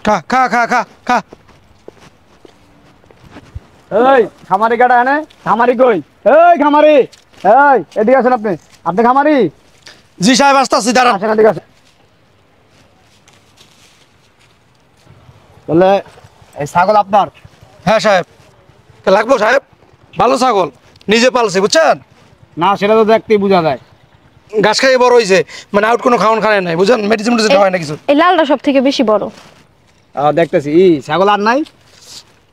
খা খা খা খা খা। এই খামারি কাটা এনে খামারি কই? এই খামারি, এই এদিকে আসেন। আপনি আপনি খামারি? জি সাহেব আসতেছি, দাঁড়ান। আসেন এদিকে আসেন। বলে এই ছাগল আপনার? হ্যাঁ সাহেব। লাগবো সাহেব, ভালো ছাগল, নিজে পালছি বুঝছেন। না, সেটা তো দেখতেই বোঝা যায়। ঘাস খাইয়ে বড় হয়েছে, মানে আউট কোনো খাওয়ান খায় নাই বুঝছেন, মেডিসিন মেডিসিন খাওয়ায় না কিছু। এই লালটা সব থেকে বেশি বড়। দেখতেছি ছাগল আর নাই?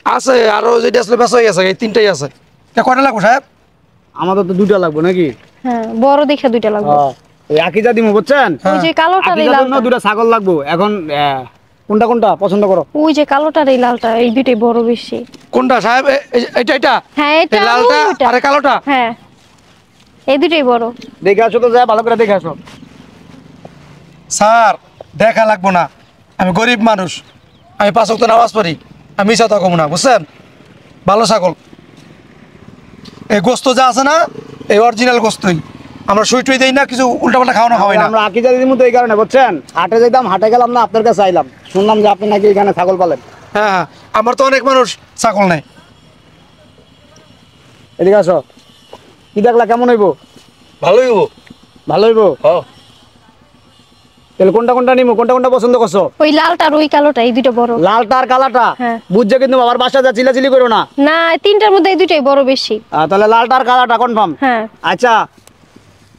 আছে আরো, যেটা আসলে বেচা হয়ে গেছে, এই তিনটাই আছে। কয়টা লাগবো সাহেব? আমাদের তো দুটো লাগবে নাকি? হ্যাঁ, বড় দেখে দুইটা লাগবে। এই আকিজা দিমু বুঝছেন। ওই যে কালোটার এই আকিজার জন্য লালটা, দুটো ছাগল লাগবে। এখন কোনটা কোনটা পছন্দ করো? ওই যে কালোটার এই লালটা, এই দুইটাই বড় বেশি। কোনটা সাহেব? এটা এটা? হ্যাঁ, এটা এই লালটা আর ওইটা। আর এই কালোটা? হ্যাঁ, এই দুইটাই বড়। দেখে আসো তো, যায় ভালো করে দেখে আসো। স্যার দেখা লাগবো না, আমি গরিব মানুষ, আমি 5 ওয়াক্ত নামাজ পড়ি, আমি মিছা তো কম না বুঝছেন। ভালো ছাগল, এই গোস্ত যা আছে না, এই অরিজিনাল গোস্তই। আমরা সুই টুই দেই না, কিছু উল্টাপাল্টা খাওয়ানো হয় না। আমরা আকিজা দিমু তো এই কারণে বুঝছেন। হাটে যেতাম, হাটে গেলাম না, আপনার কাছে আইলাম, শুনলাম যে আপনি নাকি এখানে ছাগল পালেন। হ্যাঁ হ্যাঁ, আমার তো অনেক মানুষ ছাগল নেই। এদিকে আসো। কি দেখলা, কেমন হইব? ভালোই হবো। ভালো হইব? তাহলে কোনটা কোনটা নিমু, কোনটা কোনটা পছন্দ করছো? ওই লালটা আর ওই কালোটা, এই দুইটা বড়। লালটা আর কালাটা? হ্যাঁ। বুঝছো, কিন্তু বাবার বাসা যা চিলাচিলি করো না। না, এই তিনটার মধ্যে এই দুইটাই বড় বেশি। তাহলে লালটা আর কালাটা কনফার্ম? হ্যাঁ। আচ্ছা,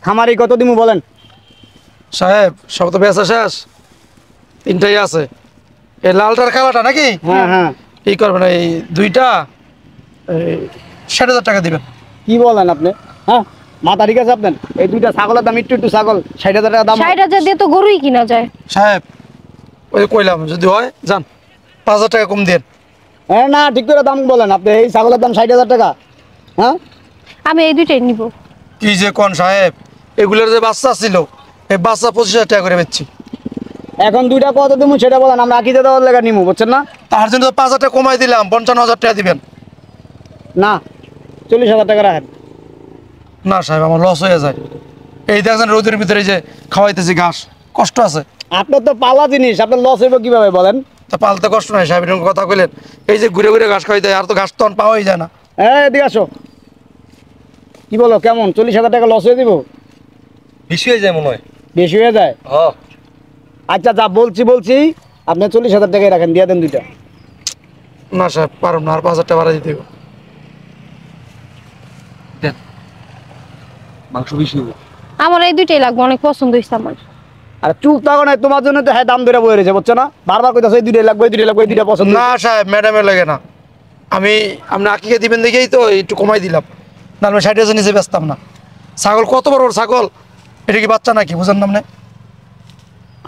খামারি কত দিমু বলেন? সাহেব সব তো বেচা শেষ, তিনটাই আছে। এই লালটার কালাটা নাকি? হ্যাঁ হ্যাঁ। এই করবেন, এই দুইটা 60,000 টাকা দিবেন। কি বলেন আপনি? হ্যাঁ, মাথা ঠিক আছে আপনার? এই দুইটা ছাগলের দাম, একটু একটু ছাগল 60,000 টাকা দাম। 60,000 দিয়ে তো গরুই কিনা যায়। সাহেব ওই কইলাম, যদি হয় যান, 5,000 টাকা কম দেন। হ্যাঁ না, ঠিক করে দাম বলেন আপনি। এই ছাগলের দাম 60,000 টাকা? হ্যাঁ, আমি এই দুইটাই নিব। কি যে কোন সাহেব, এগুলোর যে বাচ্চা ছিল, এই বাচ্চা 25,000 টাকা করে বেচছি। এখন দুইটা কত দিমু সেটা বলেন, আমরা আকিজা দেওয়ার লেগে নিমু বুঝছেন না? তার জন্য তো 5,000 টাকা কমাই দিলাম, 55,000 টাকা দিবেন। না, 40,000 টাকা রাখেন। না সাহেব, আমার লস হয়ে যায়। এই দেখছেন রোদের ভিতরে যে খাওয়াইতেছি ঘাস, কষ্ট আছে। আপনার তো পালা জিনিস, আপনার লস হইব কিভাবে বলেন? তা পালতে কষ্ট নাই সাহেব, এরকম কথা কইলেন। এই যে ঘুরে ঘুরে ঘাস খাওয়াইতে হয়, আর তো ঘাস তো পাওয়াই যায় না। হ্যাঁ, এদিকে আসো। কি বলো, কেমন 40,000 টাকা লস হয়ে দিব? বেশি হয়ে যায় মনে হয়। বেশি হয়ে যায়? আচ্ছা, যা বলছি আপনি 40,000 টাকাই রাখেন, দিয়ে দেন দুইটা। না সাহেব পারব না, আর 5,000 টাকা বাড়াই দিতে হবে। মাংস বেশি হবে। আমার এই দুইটাই লাগবে, অনেক পছন্দ হইছে আমার। আর চুপ থাকো না, তোমার জন্য তো হ্যাঁ দাম ধরে বয়ে রয়েছে বুঝছো না? বারবার কইতাছো এই দুইটাই লাগবে, এই দুইটাই লাগবে, এই দুইটা পছন্দ। না সাহেব, ম্যাডামের লাগে না, আপনি আকিকে দিবেন দেখেই তো একটু কমাই দিলাম, না আমি 60,000 নিচে বেচতাম না। ছাগল কত বড় ছাগল, এটা কি বাচ্চা নাকি, বুঝেন না?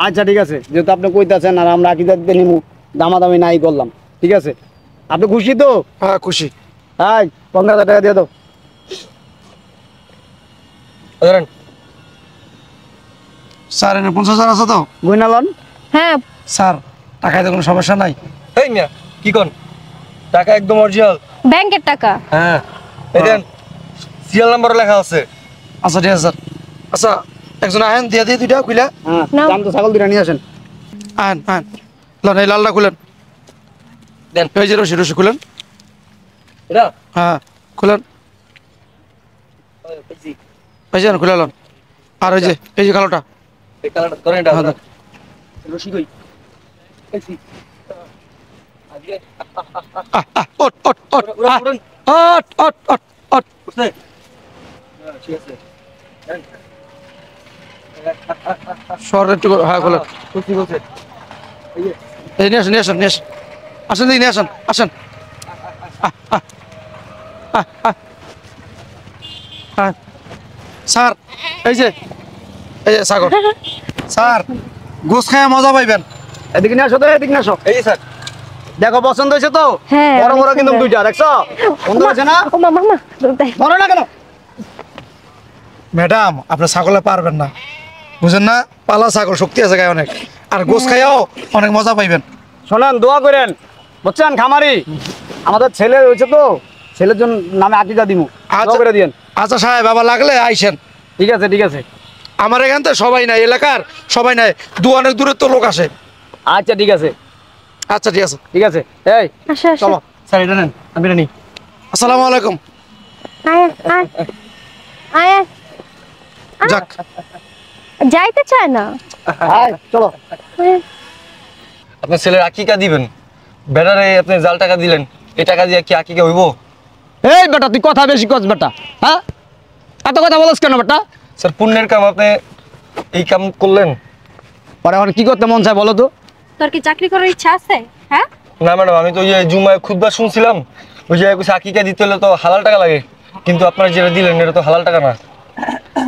আচ্ছা ঠিক আছে, যেহেতু আপনি কইতাছেন আর আমরা আকিদা দিতে নিমু, দামাদামি নাই করলাম, ঠিক আছে। আপনি খুশি তো? হ্যাঁ খুশি। হ্যাঁ, 15,000 টাকা দিয়ে দাও। ধরেন স্যার এনে 50,000 আছে তো? গুইনালন? হ্যাঁ, স্যার টাকায় তো কোনো সমস্যা নাই? এই মিয়া কি কোন, টাকা একদম অরিজিনাল। ব্যাংকের টাকা। হ্যাঁ, এই দেন সিরিয়াল নাম্বার লেখা আছে। আচ্ছা ঠিক আছে স্যার। আচ্ছা একজন আহেন, দিয়ে দিয়ে দুইটা খুলে। হ্যাঁ, নাও। দাম তো ছাগল দুইটা নিয়ে আসেন। আহেন আহেন, লন এই লালটা খুলেন। দেন এই যে রশি রশি খুলেন। এটা হ্যাঁ খুলেন, এই যে খুলে লন। আর এই যে কালোটা, এই কালারটা ধরেন, এটা হ্যাঁ, ধরেন। রশি কই? পেয়েছি। আজকে ওট ওট ওট, উড়ান, উড়ান। ওট ওট ওট ওট। বুঝতে? হ্যাঁ, ঠিক আছে। দেন। সর একটু, হ্যাঁ খুলেন। বুঝছি বলছে। এই যে এই নিয়ে আসেন নিয়ে আসেন নিয়ে আসেন, আসেন দেখি নিয়ে আসেন, আসেন। হ্যাঁ স্যার, এই যে ছাগল স্যার, গোস খায় মজা পাইবেন। এদিকে নিয়ে আসো তো, এদিকে নিয়ে আসো। এই যে স্যার, দেখো পছন্দ হয়েছে তো? হ্যাঁ, বড় বড় অনেক কিন্তু সুন্দর। দুইটা, দেখছো? সুন্দর হয়েছে না? ও মা, মামা দেখ। ধরো না কেন? ম্যাডাম আপনি ছাগলে পারবেন না, বুঝেন না? পালা ছাগল শক্তি আছে গায়ে অনেক, আর গোস খাইয়াও অনেক মজা পাইবেন। শোনেন, দোয়া করেন বুঝছেন। খামারি আমাদের ছেলে হয়েছে তো, ছেলের জন্য নামে আকিদা দিমু, দোয়া করে দিয়েন। আচ্ছা সাহেব, আবার লাগলে আইসেন। ঠিক আছে ঠিক আছে। আমার এখান থেকে সবাই নাই, এলাকার সবাই নাই, অনেক দূরের তো লোক আসে। আচ্ছা ঠিক আছে। আচ্ছা ঠিক আছে। ঠিক আছে এই আসো আসো চলো স্যার এটা নেন আমি এটা নিই। আসসালামু আলাইকুম। আয় আয় আয় আয়। যাক, যাইতে চায় না। আয় চলো। আয়। আপনার ছেলের আকিকা দিবেন, বেটারে আপনি জাল টাকা দিলেন, এই টাকা দিয়ে কি আকিকা হইব? এই বেটা তুই কথা বেশি কস বেটা, হ্যাঁ এত কথা বলছ কেন বেটা? স্যার পুণ্যের কাম, আপনি এই কাম করলেন? পরে এখন কি করতে মন চায় বলো তো? তোর কি চাকরি করার ইচ্ছা আছে? হ্যাঁ না ম্যাডাম, আমি তো ওই যে জুমায় খুতবা শুনছিলাম, ওই যে আকিকা দিতে হলে তো হালাল টাকা লাগে, কিন্তু আপনারা যেটা দিলেন এটা তো হালাল টাকা না।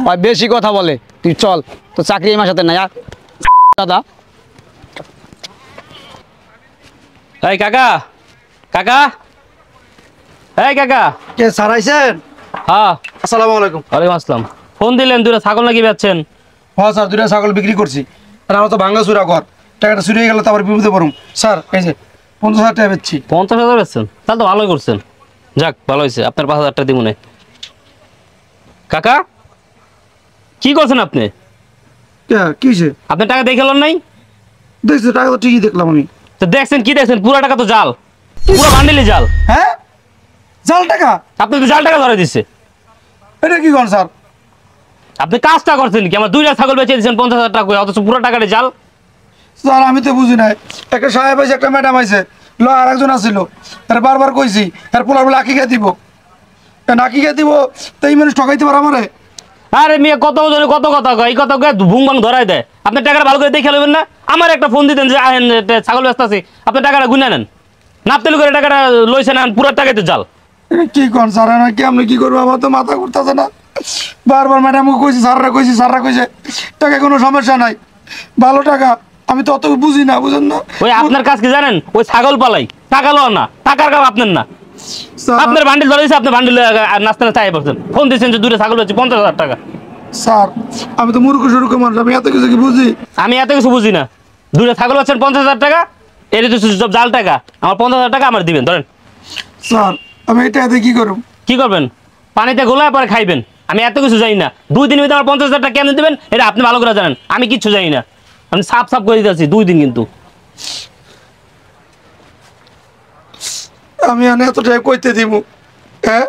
ভাই বেশি কথা বলে, তুই চল তো চাকরি আমার সাথে নাই আর দাদা। এই কাকা, কাকা, এই কাকা। কে স্যার আইছেন? হ্যাঁ আসসালামু আলাইকুম। ওয়ালাইকুম আসসালাম। ফোন দিলেন, দুটো ছাগল নাকি বেচছেন? হ্যাঁ স্যার, 2টা ছাগল বিক্রি করছি। আর আমার তো ভাঙ্গা চুরা ঘর, টাকাটা চুরি হয়ে গেলে তো আবার বিপদে পড়ুম। স্যার এই যে 50,000 টাকা বেচছি। 50,000 বেচছেন? তাহলে তো ভালোই করছেন। যাক ভালো হয়েছে, আপনার 5,000 টাকা দিব না। কাকা কি করছেন আপনি? কি হয়েছে? আপনার টাকা দেখে এলেন নাই? দেখছি টাকা তো ঠিকই দেখলাম আমি। তো দেখছেন কি দেখছেন? পুরো টাকা তো জাল, পুরো বান্ডিলে জাল। হ্যাঁ, জাল টাকা? আপনি তো জাল টাকা ধরে দিচ্ছে। এটা কি করেন স্যার? আপনি কাজটা করছেন কি? আমার 2টা ছাগল বেচে দিয়েছেন 50,000 টাকা করে, অথচ পুরো টাকাটা জাল। স্যার আমি তো বুঝি নাই, একটা সাহেব আছে একটা ম্যাডাম আছে, আর একজন আসছিল, তার বারবার কইছি আর পোলার বলে আকিকা দিব, আকিকা দিব, তো এই মানুষ ঠকাইতে পারে আমারে? আরে মেয়ে কত জনে কত কথা কয়, এই কথা কয়ে ভুং ভাং ধরাই দেয়। আপনি টাকাটা ভালো করে দেখে নেবেন না? আমার একটা ফোন দিতেন যে আহেন ছাগল ব্যস্ত আছে, আপনি টাকাটা গুনে নেন। নাপতেল করে টাকাটা লইছেন, আন পুরো টাকাই তো জাল। এটা কি করেন স্যার? না কি আপনি কি করবো, আমার তো মাথা ঘুরতেছে না। বারবার ম্যাডামকে কইছি, স্যাররা কইছে টাকা কোনো সমস্যা নাই, ভালো টাকা। আমি তো অত বুঝি না, বুঝেন না ওই আপনার কাজ কি জানেন? ওই ছাগল পালাই, টাকা লো না, টাকার কাম আপনার না। স্যার। আপনার বান্ডিল ধরে দিয়েছে, আপনি বান্ডিল নাস্তা না চাই পড়ছেন। ফোন দিয়েছেন যে 2টা ছাগল হচ্ছে 50,000 টাকা। স্যার আমি তো মূর্খ সুরুখ মানুষ, আমি এত কিছু কি বুঝি? আমি এত কিছু বুঝি না। 2টা ছাগল হচ্ছেন 50,000 টাকা, এর তো সব জাল টাকা। আমার 50,000 টাকা আমার দিবেন, ধরেন। স্যার আমি এটা এতে কি করব? কি করবেন? পানিতে গোলায় পরে খাইবেন। আমি এত কিছু জানি না। 2 দিনের ভিতরে আমার 50,000 টাকা কেমন দেবেন এটা আপনি ভালো করে জানেন, আমি কিচ্ছু জানি না। আমি সাফ সাফ করে দিতেছি 2 দিন কিন্তু। আমি এত টাকা কইতে দিব? হ্যাঁ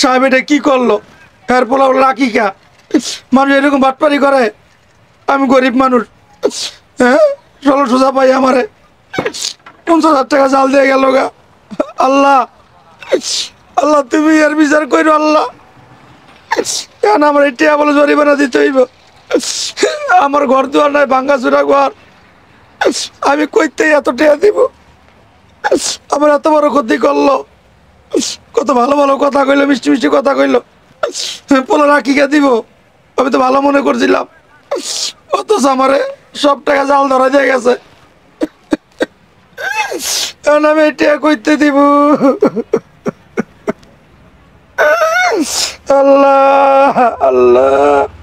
সাহেব এটা কি করলো? এর পোলা আকিকা, মানুষ এরকম বাটপারি করে? আমি গরিব মানুষ, হ্যাঁ 16 সোজা পাই আমারে 50,000 টাকা জাল দিয়ে গেল গা। আল্লাহ, আল্লাহ তুমি এর বিচার করো আল্লাহ। কেন আমার এই টিয়া বলে জরিমানা দিতে হইব? আমার ঘর দুয়ার নাই, ভাঙ্গা চুরা ঘর, আমি কইতে এত টিয়া দিব? আমার এত বড় ক্ষতি করলো, কত ভালো ভালো কথা কইলো, মিষ্টি মিষ্টি কথা কইলো, পোলার আকিকা দিব, আমি তো ভালো মনে করছিলাম, অথচ আমারে সব টাকা জাল ধরা দিয়ে গেছে। এখন আমি এটা কইতে দিব? আল্লাহ আল্লাহ।